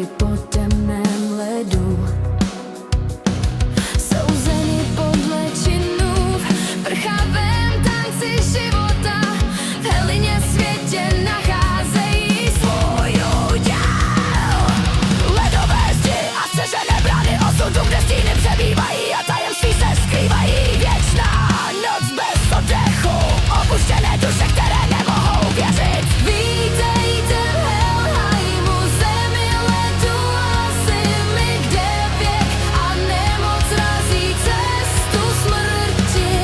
kroky po temném ledu. Souzeni podle činů v prchavém tanci života, v helině světě nacházejí svůj úděl. Ledové zdi a střežené brány osudu, kde stíny přebývají a tajemství se skrývají. Věčná noc bez oddechu, opuštěné duše, které nemohou věřit. Vítejte v Helheimu, zemi ledu a zimy, kde věk a nemoc razí cestu smrti.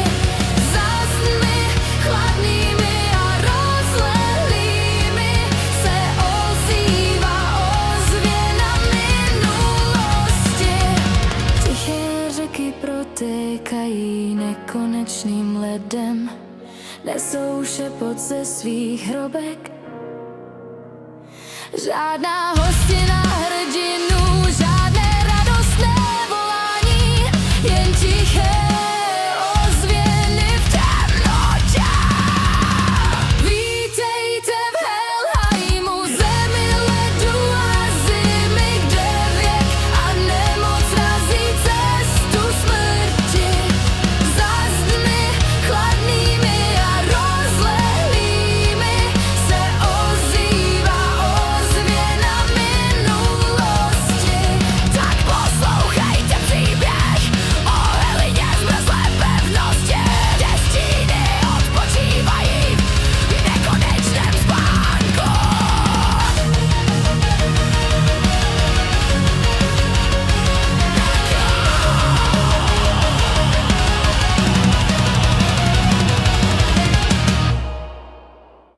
Za zdmi chladnými a rozlehlými se ozývá ozvěna minulosti. Tiché řeky protékají nekonečným ledem, nesou šepot ze svých hrobek. Žádná hostina hry